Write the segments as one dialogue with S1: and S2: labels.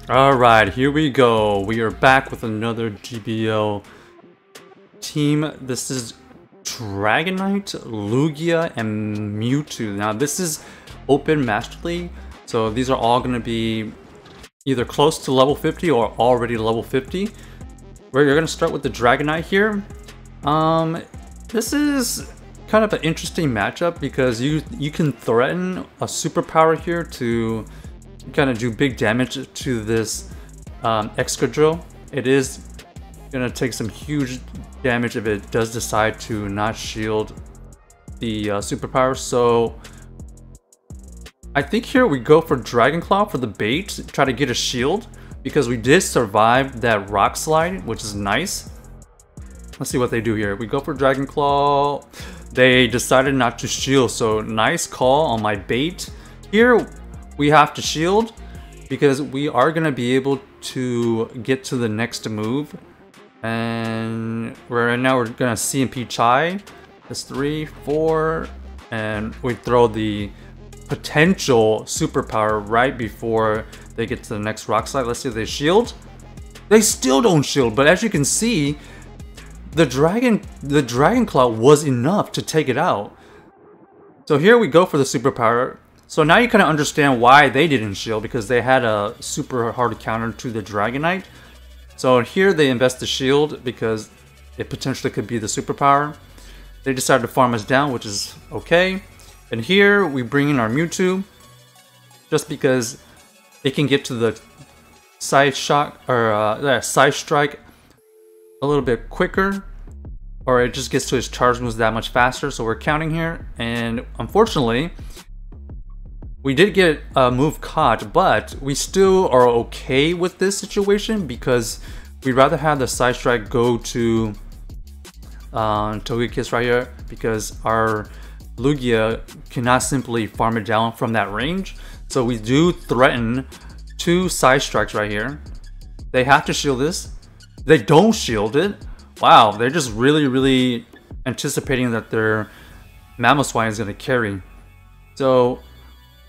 S1: Alright, here we go. We are back with another GBL team. This is Dragonite, Lugia, and Mewtwo. Now this is Open Master League, so these are all going to be either close to level 50 or already level 50. We're going to start with the Dragonite here. This is kind of an interesting matchup because you can threaten a superpower here to kind of do big damage to this Excadrill. It is gonna take some huge damage if it does decide to not shield the superpower. So I think here we go for Dragon Claw for the bait, try to get a shield because we did survive that rock slide, which is nice. Let's see what they do here. We go for Dragon Claw. They decided not to shield, so nice call on my bait. Here we have to shield because we are going to be able to get to the next move. And right now we're going to CMP Chai. That's 3, 4, and we throw the potential superpower right before they get to the next rock slide. Let's see if they shield. They still don't shield, but as you can see, the Dragon Claw was enough to take it out. So here we go for the superpower. So now you kind of understand why they didn't shield, because they had a super hard counter to the Dragonite. So here they invest the shield because it potentially could be the superpower. They decided to farm us down, which is okay. And here we bring in our Mewtwo just because it can get to the side shot or side strike a little bit quicker, or it just gets to his charge moves that much faster. So we're counting here, and unfortunately we did get a move caught, but we still are okay with this situation because we'd rather have the side strike go to Togekiss right here, because our Lugia cannot simply farm it down from that range. So we do threaten 2 side strikes right here. They have to shield this. They don't shield it. Wow, they're just really anticipating that their Mamoswine is going to carry. So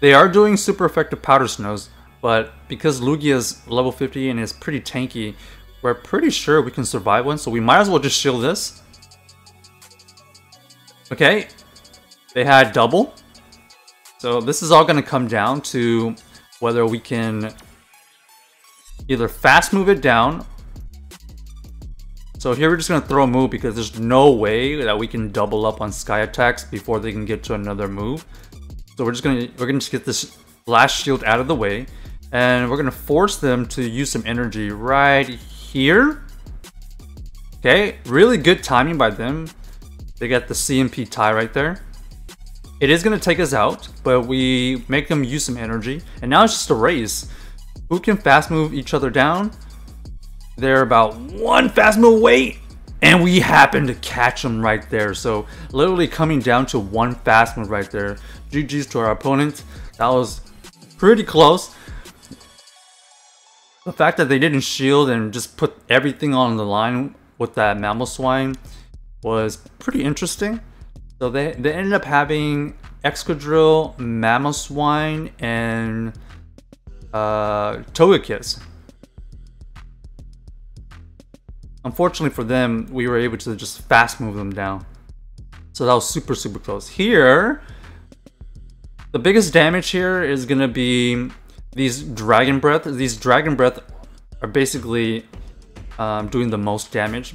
S1: they are doing super effective Powder Snows, but because Lugia is level 50 and is pretty tanky, we're pretty sure we can survive one, so we might as well just shield this. Okay, they had double. So this is all going to come down to whether we can either fast move it down. So here we're just going to throw a move because there's no way that we can double up on sky attacks before they can get to another move. So we're gonna just get this last shield out of the way, and we're gonna force them to use some energy right here. Okay, really good timing by them. They got the CMP tie right there. It is gonna take us out, but we make them use some energy, and now it's just a race. Who can fast move each other down? They're about 1 fast move away, and we happen to catch them right there. So literally coming down to 1 fast move right there. GG's to our opponent. That was pretty close. The fact that they didn't shield and just put everything on the line with that Mamoswine was pretty interesting. So they ended up having Excadrill, Mamoswine, and Togekiss. Unfortunately for them, we were able to just fast move them down. So that was super close. Here, the biggest damage here is going to be these Dragon Breath. These Dragon Breath are basically doing the most damage.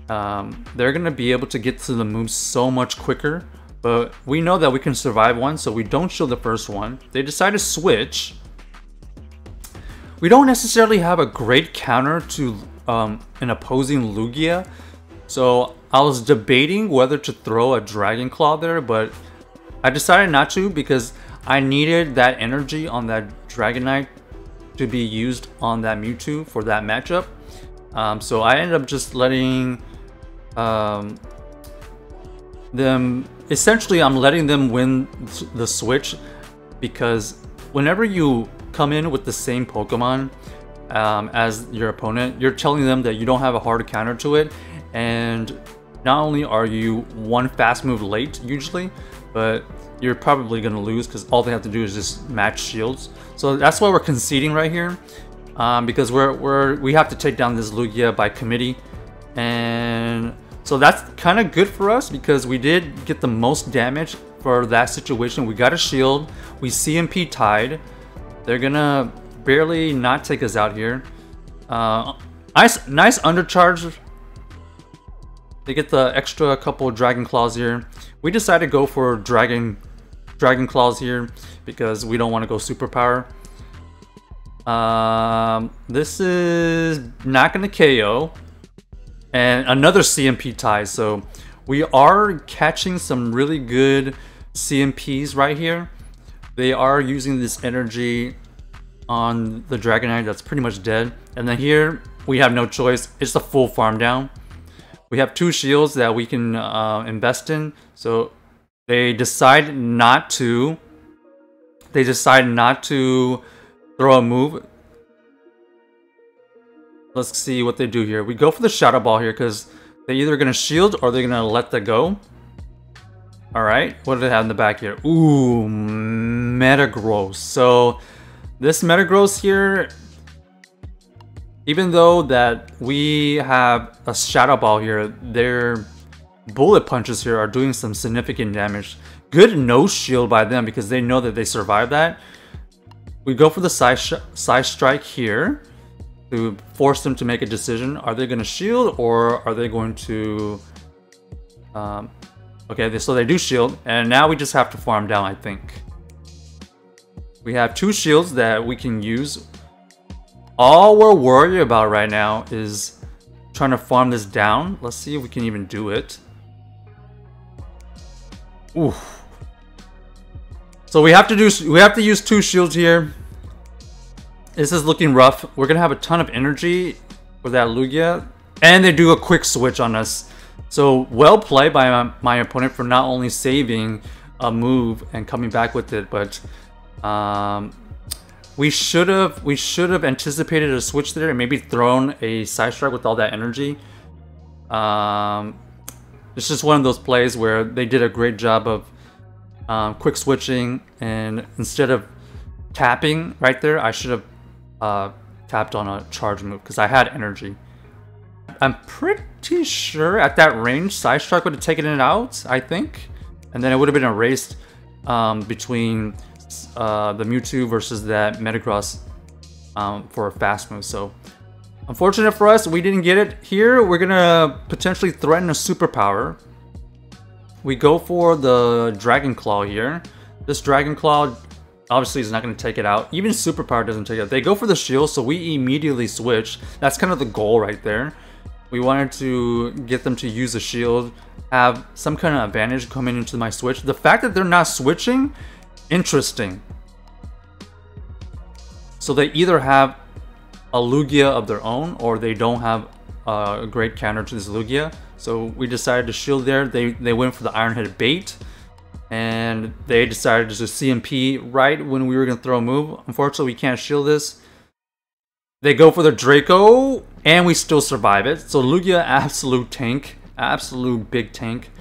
S1: They're going to be able to get to the moves so much quicker, but we know that we can survive one, so we don't shield the first one. They decide to switch. We don't necessarily have a great counter to an opposing Lugia, so I was debating whether to throw a Dragon Claw there, but I decided not to because I needed that energy on that Dragonite to be used on that Mewtwo for that matchup. So I ended up just letting them, essentially I'm letting them win the switch, because whenever you come in with the same Pokemon as your opponent, you're telling them that you don't have a hard counter to it, and not only are you 1 fast move late usually, but you're probably going to lose because all they have to do is just match shields. So that's why we're conceding right here, because we have to take down this Lugia by committee, and so that's kind of good for us because we did get the most damage for that situation. We got a shield, we CMP tied. They're gonna barely not take us out here. Nice undercharge. They get the extra couple Dragon Claws here. We decided to go for Dragon Claws here because we don't want to go superpower. This is not going to KO. And another CMP tie. So we are catching some really good CMPs right here. They are using this energy on the Dragonite that's pretty much dead. And then here we have no choice. It's a full farm down. We have 2 shields that we can invest in. So they decide not to. They decide not to throw a move. Let's see what they do here. We go for the Shadow Ball here because they're either going to shield or they're going to let that go. Alright, what do they have in the back here? Ooh, Metagross. So this Metagross here, even though that we have a Shadow Ball here, their Bullet Punches here are doing some significant damage. Good no shield by them because they know that they survived that. We go for the side strike here to force them to make a decision. Are they going to shield or are they going to... okay, so they do shield, and now we just have to farm down, I think. We have 2 shields that we can use. All we're worried about right now is trying to farm this down. Let's see if we can even do it. Oof. So we have to use 2 shields here. This is looking rough. We're gonna have a ton of energy for that Lugia, and they do a quick switch on us. So well played by my opponent for not only saving a move and coming back with it, but we should have anticipated a switch there and maybe thrown a side strike with all that energy. It's just one of those plays where they did a great job of quick switching, and instead of tapping right there, I should have tapped on a charge move because I had energy. I'm pretty sure at that range, side strike would have taken it out, I think, and then it would have been a race between the Mewtwo versus that Metagross for a fast move. So unfortunate for us, we didn't get it here. We're gonna potentially threaten a superpower. We go for the Dragon Claw here. This Dragon Claw obviously is not going to take it out. Even superpower doesn't take it out. They go for the shield, so we immediately switch. That's kind of the goal right there. We wanted to get them to use a shield, have some kind of advantage coming into my switch. The fact that they're not switching, interesting. So they either have a Lugia of their own, or they don't have a great counter to this Lugia. So we decided to shield there. They went for the Iron Head bait, and they decided to just CMP right when we were going to throw a move. Unfortunately, we can't shield this. They go for the Draco, and we still survive it. So Lugia, absolute tank. Absolute big tank.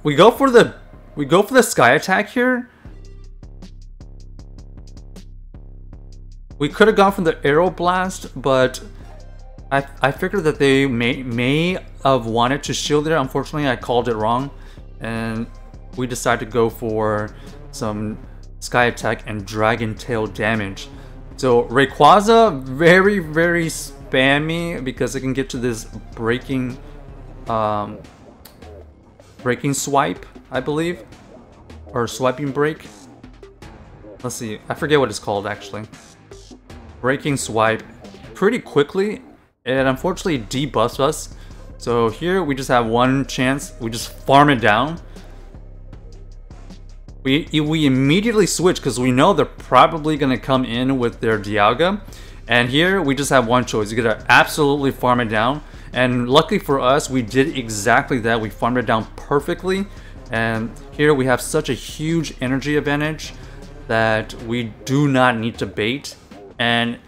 S1: We go for the Sky Attack here. We could have gone for the Aero Blast, but I figured that they may have wanted to shield it. Unfortunately, I called it wrong, and we decided to go for some Sky Attack and Dragon Tail damage. So Rayquaza, very, very spammy because it can get to this breaking swipe, I believe, or swiping break. Let's see, I forget what it's called actually. Breaking swipe pretty quickly. It unfortunately debuffs us. So here we just have one chance. We just farm it down. We immediately switch because we know they're probably going to come in with their Dialga. And here we just have one choice. You gotta absolutely farm it down. And luckily for us, we did exactly that. We farmed it down perfectly. And here we have such a huge energy advantage that we do not need to bait. And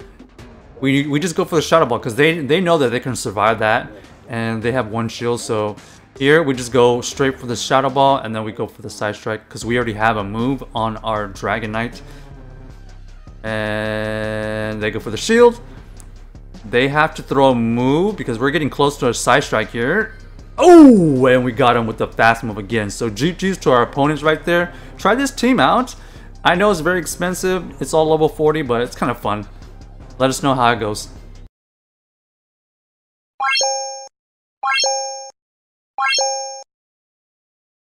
S1: we just go for the Shadow Ball because they know that they can survive that, and they have one shield. So Here, we just go straight for the Shadow Ball, and then we go for the Side Strike, because we already have a move on our Dragonite. And they go for the shield. They have to throw a move, because we're getting close to a Side Strike here. Oh, and we got him with the fast move again. So GG's to our opponents right there. Try this team out. I know it's very expensive. It's all level 40, but it's kind of fun. Let us know how it goes.